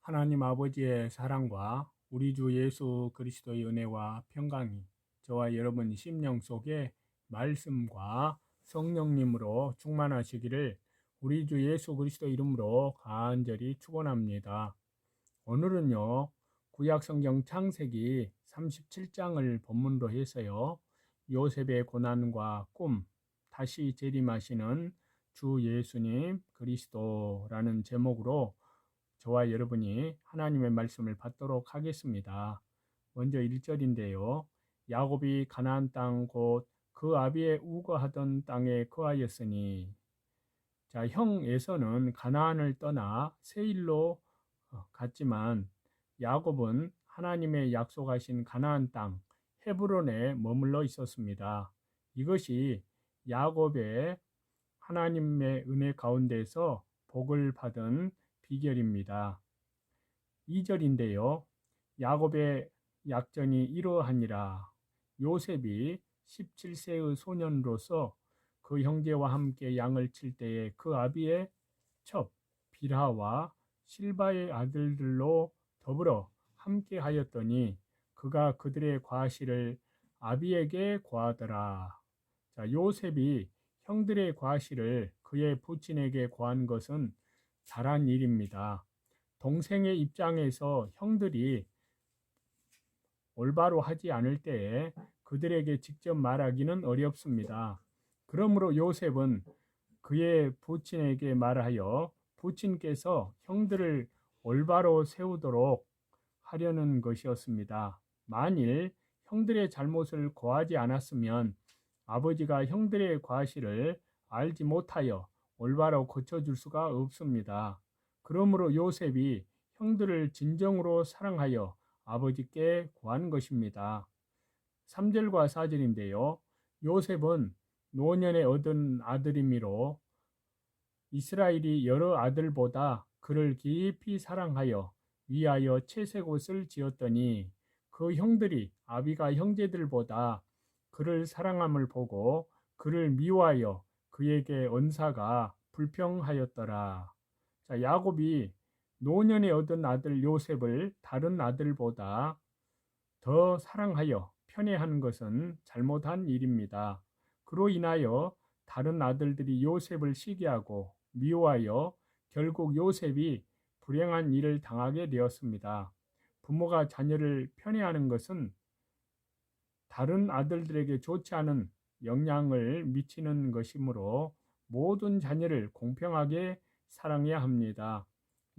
하나님 아버지의 사랑과 우리 주 예수 그리스도의 은혜와 평강이 저와 여러분 심령 속에 말씀과 성령님으로 충만하시기를 우리 주 예수 그리스도 이름으로 간절히 축원합니다. 오늘은요, 구약 성경 창세기 37장을 본문으로 해서요, 요셉의 고난과 꿈, 다시 재림하시는 주 예수님 그리스도라는 제목으로 저와 여러분이 하나님의 말씀을 받도록 하겠습니다. 먼저 1절인데요. 야곱이 가나안 땅 곧 그 아비의 우거하던 땅에 거하였으니, 자, 형 에서는 가나안을 떠나 세일로 갔지만 야곱은 하나님의 약속하신 가나안 땅 헤브론에 머물러 있었습니다. 이것이 야곱의 하나님의 은혜 가운데서 복을 받은 비결입니다. 2절인데요. 야곱의 약전이 이러하니라. 요셉이 17세의 소년으로서 그 형제와 함께 양을 칠 때에 그 아비의 첩 빌하와 실바의 아들들로 더불어 함께 하였더니 그가 그들의 과실을 아비에게 고하더라. 자, 요셉이 형들의 과실을 그의 부친에게 고한 것은 잘한 일입니다. 동생의 입장에서 형들이 올바로 하지 않을 때에 그들에게 직접 말하기는 어렵습니다. 그러므로 요셉은 그의 부친에게 말하여 부친께서 형들을 올바로 세우도록 하려는 것이었습니다. 만일 형들의 잘못을 고하지 않았으면 아버지가 형들의 과실을 알지 못하여 올바로 고쳐줄 수가 없습니다. 그러므로 요셉이 형들을 진정으로 사랑하여 아버지께 구한 것입니다. 3절과 4절인데요. 요셉은 노년에 얻은 아들이미로 이스라엘이 여러 아들보다 그를 깊이 사랑하여 위하여 채색 옷을 지었더니 그 형들이 아비가 형제들보다 그를 사랑함을 보고 그를 미워하여 그에게 언사가 불평하였더라. 자, 야곱이 노년에 얻은 아들 요셉을 다른 아들보다 더 사랑하여 편애하는 것은 잘못한 일입니다. 그로 인하여 다른 아들들이 요셉을 시기하고 미워하여 결국 요셉이 불행한 일을 당하게 되었습니다. 부모가 자녀를 편애하는 것은 다른 아들들에게 좋지 않은 영향을 미치는 것이므로 모든 자녀를 공평하게 사랑해야 합니다.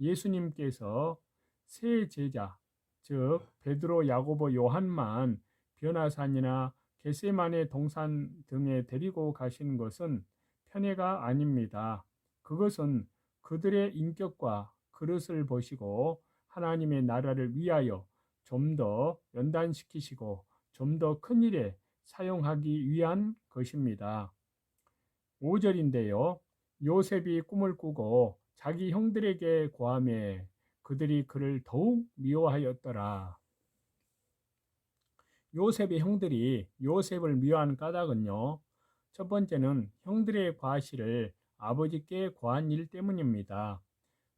예수님께서 세 제자, 즉 베드로, 야고보, 요한만 변화산이나 겟세마네 동산 등에 데리고 가신 것은 편애가 아닙니다. 그것은 그들의 인격과 그릇을 보시고 하나님의 나라를 위하여 좀 더 연단시키시고 좀 더 큰 일에 사용하기 위한 것입니다. 5절인데요. 요셉이 꿈을 꾸고 자기 형들에게 고하매 그들이 그를 더욱 미워하였더라. 요셉의 형들이 요셉을 미워한 까닭은요. 첫 번째는 형들의 과실을 아버지께 고한 일 때문입니다.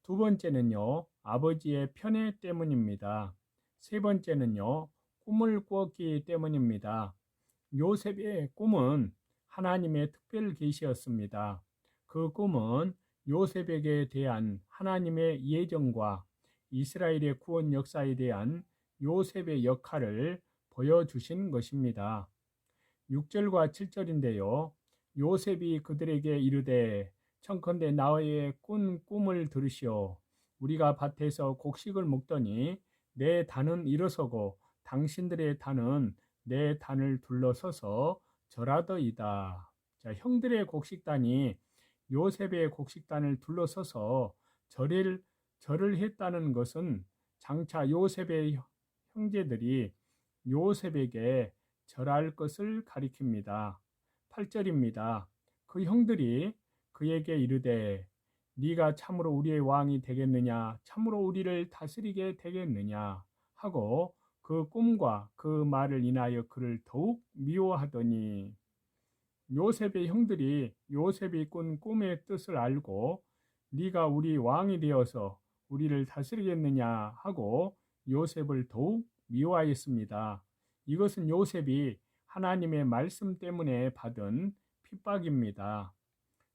두 번째는요. 아버지의 편애 때문입니다. 세 번째는요. 꿈을 꾸었기 때문입니다. 요셉의 꿈은 하나님의 특별 계시였습니다. 그 꿈은 요셉에게 대한 하나님의 예정과 이스라엘의 구원 역사에 대한 요셉의 역할을 보여주신 것입니다. 6절과 7절인데요. 요셉이 그들에게 이르되 청컨대 나의 꾼 꿈을 들으시오. 우리가 밭에서 곡식을 먹더니 내 단은 일어서고 당신들의 단은 내 단을 둘러서서 절하더이다. 자, 형들의 곡식단이 요셉의 곡식단을 둘러서서 절을 했다는 것은 장차 요셉의 형제들이 요셉에게 절할 것을 가리킵니다. 8절입니다. 그 형들이 그에게 이르되 네가 참으로 우리의 왕이 되겠느냐 참으로 우리를 다스리게 되겠느냐 하고 그 꿈과 그 말을 인하여 그를 더욱 미워하더니 요셉의 형들이 요셉이 꾼 꿈의 뜻을 알고 네가 우리 왕이 되어서 우리를 다스리겠느냐 하고 요셉을 더욱 미워하였습니다. 이것은 요셉이 하나님의 말씀 때문에 받은 핍박입니다.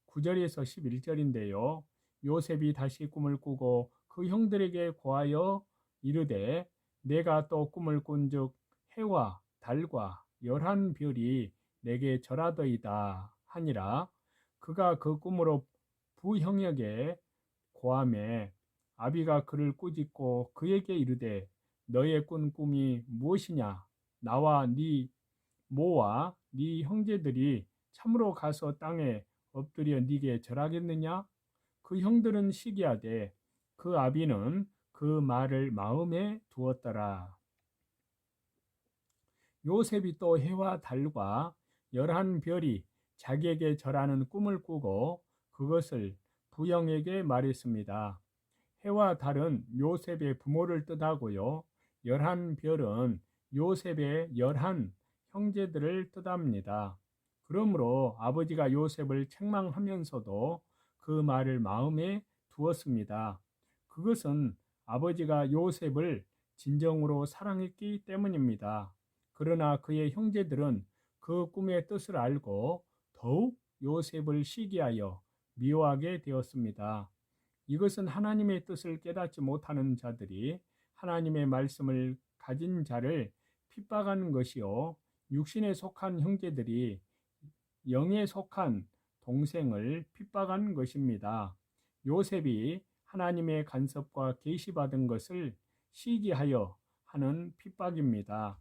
9절에서 11절인데요. 요셉이 다시 꿈을 꾸고 그 형들에게 고하여 이르되 내가 또 꿈을 꾼즉 해와 달과 열한 별이 내게 절하더이다 하니라. 그가 그 꿈으로 부형에게 고하매 아비가 그를 꾸짖고 그에게 이르되 너의 꾼 꿈이 무엇이냐? 나와 네 모와 네 형제들이 참으로 가서 땅에 엎드려 네게 절하겠느냐? 그 형들은 시기하되 그 아비는 그 말을 마음에 두었더라. 요셉이 또 해와 달과 열한 별이 자기에게 절하는 꿈을 꾸고 그것을 부형에게 말했습니다. 해와 달은 요셉의 부모를 뜻하고요. 열한 별은 요셉의 열한 형제들을 뜻합니다. 그러므로 아버지가 요셉을 책망하면서도 그 말을 마음에 두었습니다. 그것은 아버지가 요셉을 진정으로 사랑했기 때문입니다. 그러나 그의 형제들은 그 꿈의 뜻을 알고 더욱 요셉을 시기하여 미워하게 되었습니다. 이것은 하나님의 뜻을 깨닫지 못하는 자들이 하나님의 말씀을 가진 자를 핍박하는 것이요. 육신에 속한 형제들이 영에 속한 동생을 핍박하는 것입니다. 요셉이 하나님의 간섭과 계시받은 것을 시기하여 하는 핍박입니다.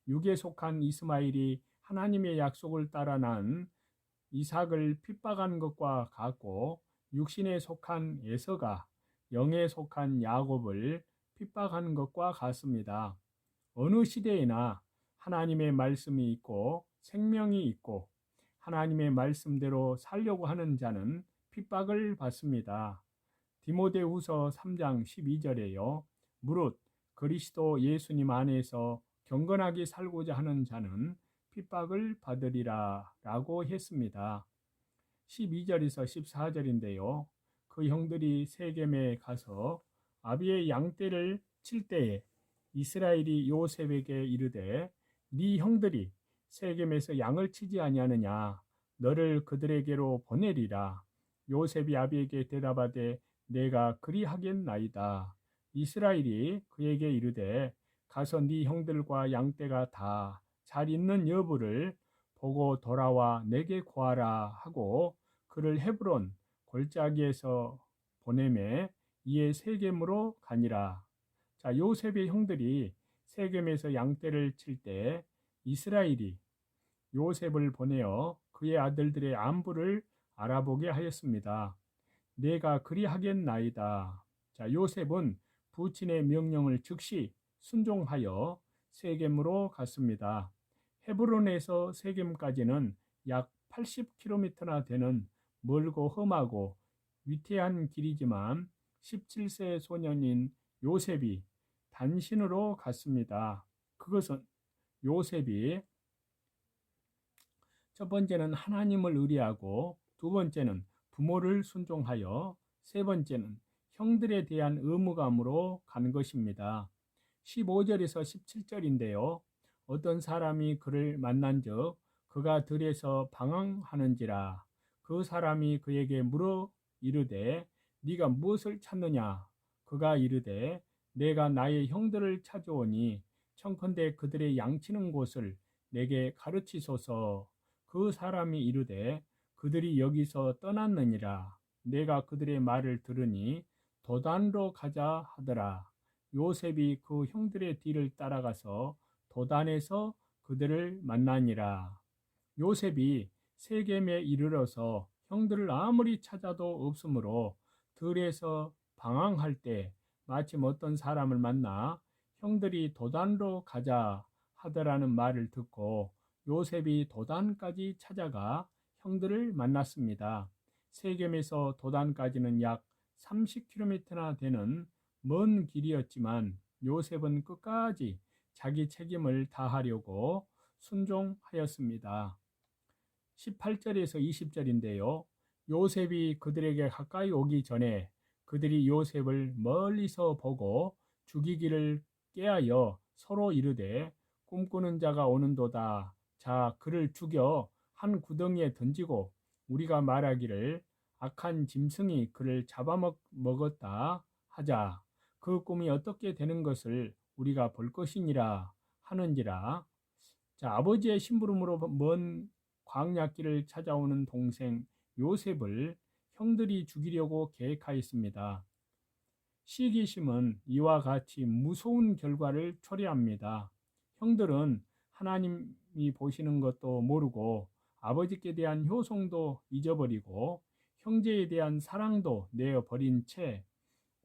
육에 속한 이스마엘이 하나님의 약속을 따라 난 이삭을 핍박한 것과 같고 육신에 속한 에서가 영에 속한 야곱을 핍박하는 것과 같습니다. 어느 시대에나 하나님의 말씀이 있고 생명이 있고 하나님의 말씀대로 살려고 하는 자는 핍박을 받습니다. 디모데후서 3장 12절에요. 무릇 그리스도 예수님 안에서 경건하게 살고자 하는 자는 핍박을 받으리라 라고 했습니다. 12절에서 14절인데요. 그 형들이 세겜에 가서 아비의 양떼를 칠 때에 이스라엘이 요셉에게 이르되 네 형들이 세겜에서 양을 치지 아니하느냐 너를 그들에게로 보내리라. 요셉이 아비에게 대답하되 내가 그리하겠나이다. 이스라엘이 그에게 이르되 가서 네 형들과 양떼가 다 잘 있는 여부를 보고 돌아와 내게 구하라 하고 그를 헤브론 골짜기에서 보내매 이에 세겜으로 가니라. 자, 요셉의 형들이 세겜에서 양떼를 칠 때 이스라엘이 요셉을 보내어 그의 아들들의 안부를 알아보게 하였습니다. 내가 그리하겠나이다. 자, 요셉은 부친의 명령을 즉시 순종하여 세겜으로 갔습니다. 헤브론에서 세겜까지는 약 80km나 되는 멀고 험하고 위태한 길이지만 17세 소년인 요셉이 단신으로 갔습니다. 그것은 요셉이 첫 번째는 하나님을 의뢰하고 두 번째는 부모를 순종하여 세 번째는 형들에 대한 의무감으로 간 것입니다. 15절에서 17절인데요. 어떤 사람이 그를 만난즉 그가 들에서 방황하는지라 그 사람이 그에게 물어 이르되 네가 무엇을 찾느냐 그가 이르되 내가 나의 형들을 찾아오니 청컨대 그들의 양치는 곳을 내게 가르치소서. 그 사람이 이르되 그들이 여기서 떠났느니라. 내가 그들의 말을 들으니 도단으로 가자 하더라. 요셉이 그 형들의 뒤를 따라가서 도단에서 그들을 만나니라. 요셉이 세겜에 이르러서 형들을 아무리 찾아도 없으므로 들에서 방황할 때 마침 어떤 사람을 만나 형들이 도단으로 가자 하더라는 말을 듣고 요셉이 도단까지 찾아가 형들을 만났습니다. 세겜에서 도단까지는 약 30km나 되는 먼 길이었지만 요셉은 끝까지 자기 책임을 다하려고 순종하였습니다. 18절에서 20절인데요. 요셉이 그들에게 가까이 오기 전에 그들이 요셉을 멀리서 보고 죽이기를 꾀하여 서로 이르되 꿈꾸는 자가 오는도다. 자, 그를 죽여 한 구덩이에 던지고 우리가 말하기를 악한 짐승이 그를 잡아먹었다 하자. 그 꿈이 어떻게 되는 것을 우리가 볼 것이니라 하는지라. 자, 아버지의 심부름으로 먼 광야길을 찾아오는 동생 요셉을 형들이 죽이려고 계획하였습니다. 시기심은 이와 같이 무서운 결과를 초래합니다. 형들은 하나님이 보시는 것도 모르고 아버지께 대한 효성도 잊어버리고 형제에 대한 사랑도 내어버린 채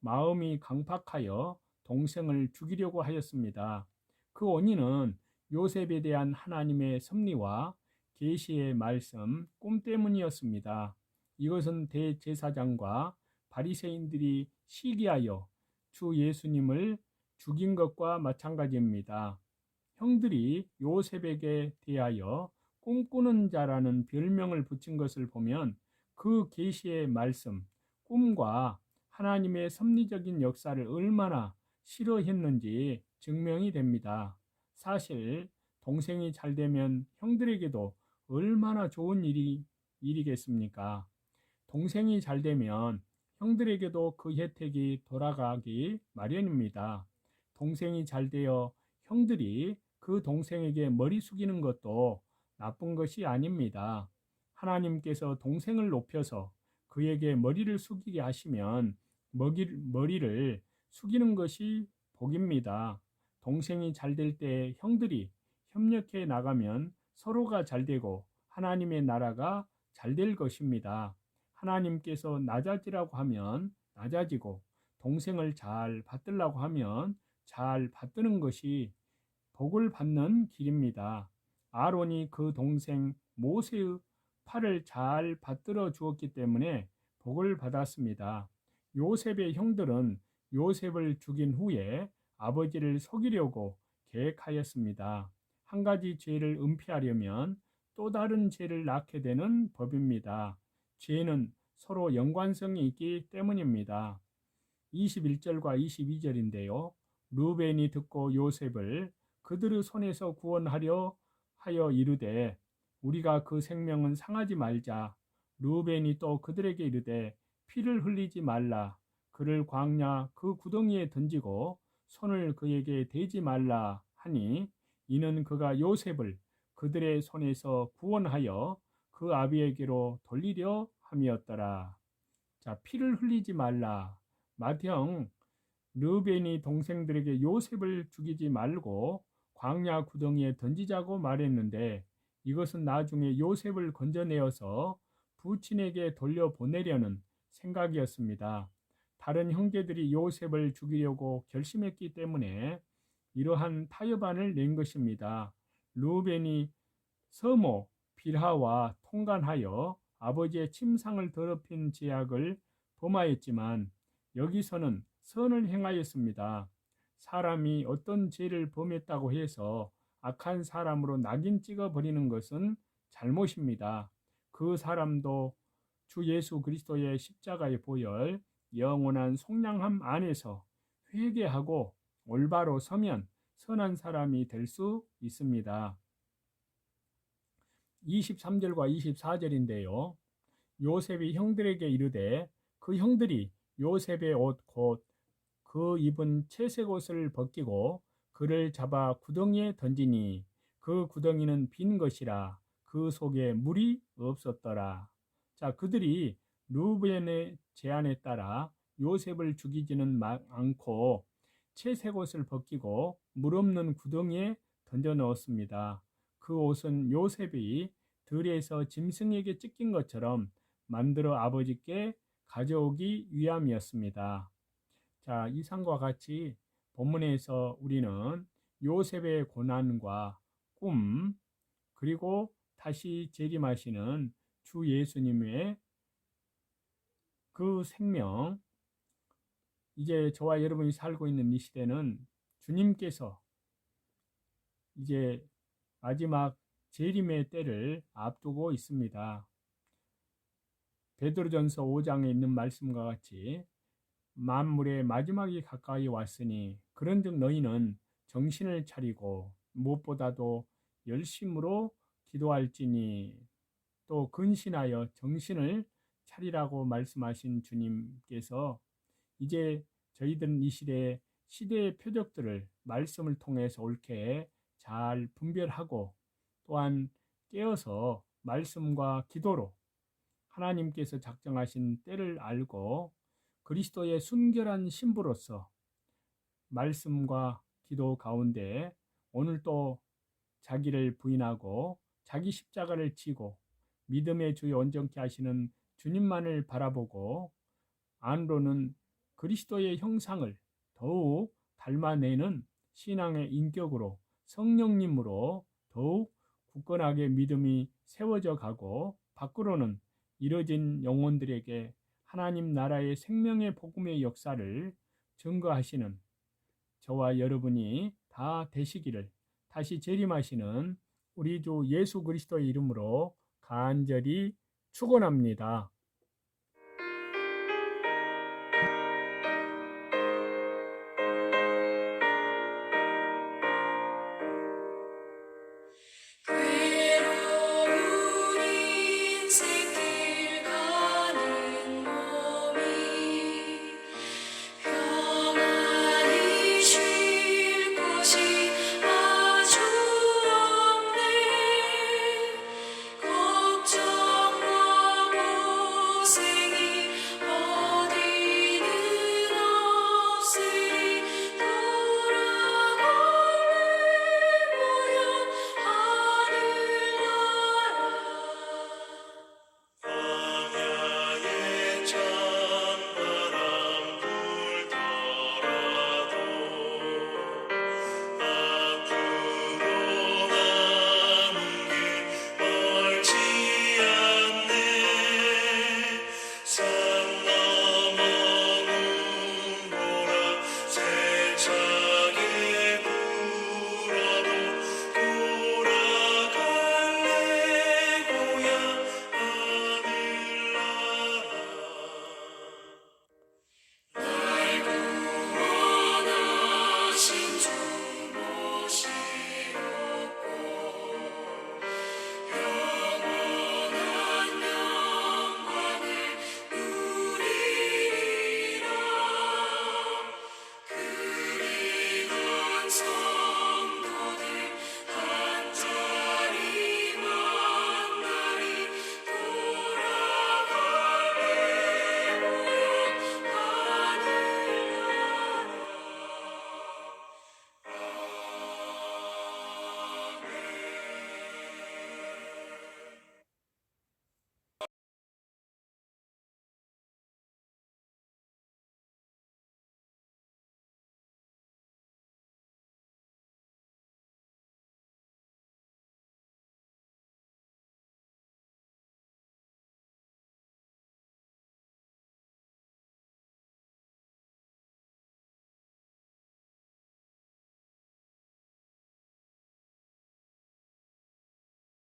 마음이 강팍하여 동생을 죽이려고 하였습니다. 그 원인은 요셉에 대한 하나님의 섭리와 계시의 말씀, 꿈 때문이었습니다. 이것은 대제사장과 바리새인들이 시기하여 주 예수님을 죽인 것과 마찬가지입니다. 형들이 요셉에게 대하여 꿈꾸는 자라는 별명을 붙인 것을 보면 그 계시의 말씀, 꿈과 하나님의 섭리적인 역사를 얼마나 싫어했는지 증명이 됩니다. 사실 동생이 잘 되면 형들에게도 얼마나 좋은 일이겠습니까? 동생이 잘 되면 형들에게도 그 혜택이 돌아가기 마련입니다. 동생이 잘 되어 형들이 그 동생에게 머리 숙이는 것도 나쁜 것이 아닙니다. 하나님께서 동생을 높여서 그에게 머리를 숙이게 하시면 머리를 숙이는 것이 복입니다. 동생이 잘 될 때 형들이 협력해 나가면 서로가 잘 되고 하나님의 나라가 잘 될 것입니다. 하나님께서 낮아지라고 하면 낮아지고 동생을 잘 받들라고 하면 잘 받드는 것이 복을 받는 길입니다. 아론이 그 동생 모세의 팔을 잘 받들어 주었기 때문에 복을 받았습니다. 요셉의 형들은 요셉을 죽인 후에 아버지를 속이려고 계획하였습니다. 한 가지 죄를 은폐하려면 또 다른 죄를 낳게 되는 법입니다. 죄는 서로 연관성이 있기 때문입니다. 21절과 22절인데요. 루벤이 듣고 요셉을 그들의 손에서 구원하려 하여 이르되 우리가 그 생명은 상하지 말자. 루벤이 또 그들에게 이르되 피를 흘리지 말라. 그를 광야 그 구덩이에 던지고 손을 그에게 대지 말라 하니 이는 그가 요셉을 그들의 손에서 구원하여 그 아비에게로 돌리려 함이었더라. 자, 피를 흘리지 말라. 맏형 르벤이 동생들에게 요셉을 죽이지 말고 광야 구덩이에 던지자고 말했는데 이것은 나중에 요셉을 건져내어서 부친에게 돌려보내려는 생각이었습니다. 다른 형제들이 요셉을 죽이려고 결심했기 때문에 이러한 타협안을 낸 것입니다. 르벤이 서모 빌하와 통간하여 아버지의 침상을 더럽힌 죄악을 범하였지만 여기서는 선을 행하였습니다. 사람이 어떤 죄를 범했다고 해서 악한 사람으로 낙인 찍어버리는 것은 잘못입니다. 그 사람도 주 예수 그리스도의 십자가의 보혈 영원한 속량함 안에서 회개하고 올바로 서면 선한 사람이 될 수 있습니다. 23절과 24절인데요. 요셉이 형들에게 이르되 그 형들이 요셉의 옷 곧 그 입은 채색 옷을 벗기고 그를 잡아 구덩이에 던지니 그 구덩이는 빈 것이라 그 속에 물이 없었더라. 자, 그들이 루벤의 제안에 따라 요셉을 죽이지는 않고 채색 옷을 벗기고 물 없는 구덩이에 던져 넣었습니다. 그 옷은 요셉이 들에서 짐승에게 찢긴 것처럼 만들어 아버지께 가져오기 위함이었습니다. 자, 이상과 같이 본문에서 우리는 요셉의 고난과 꿈, 그리고 다시 재림하시는 주 예수님의 그 생명, 이제 저와 여러분이 살고 있는 이 시대는 주님께서 이제 마지막 재림의 때를 앞두고 있습니다. 베드로전서 5장에 있는 말씀과 같이 만물의 마지막이 가까이 왔으니 그런즉 너희는 정신을 차리고 무엇보다도 열심으로 기도할지니. 또 근신하여 정신을 차리라고 말씀하신 주님께서 이제 저희들은 이 시대의 표적들을 말씀을 통해서 옳게 잘 분별하고 또한 깨어서 말씀과 기도로 하나님께서 작정하신 때를 알고 그리스도의 순결한 신부로서 말씀과 기도 가운데 오늘 또 자기를 부인하고 자기 십자가를 지고 믿음의 주에 온전케 하시는 주님만을 바라보고 안으로는 그리스도의 형상을 더욱 닮아내는 신앙의 인격으로 성령님으로 더욱 굳건하게 믿음이 세워져 가고 밖으로는 이뤄진 영혼들에게 하나님 나라의 생명의 복음의 역사를 증거하시는 저와 여러분이 다 되시기를 다시 재림하시는 우리 주 예수 그리스도의 이름으로 간절히 축원합니다. 서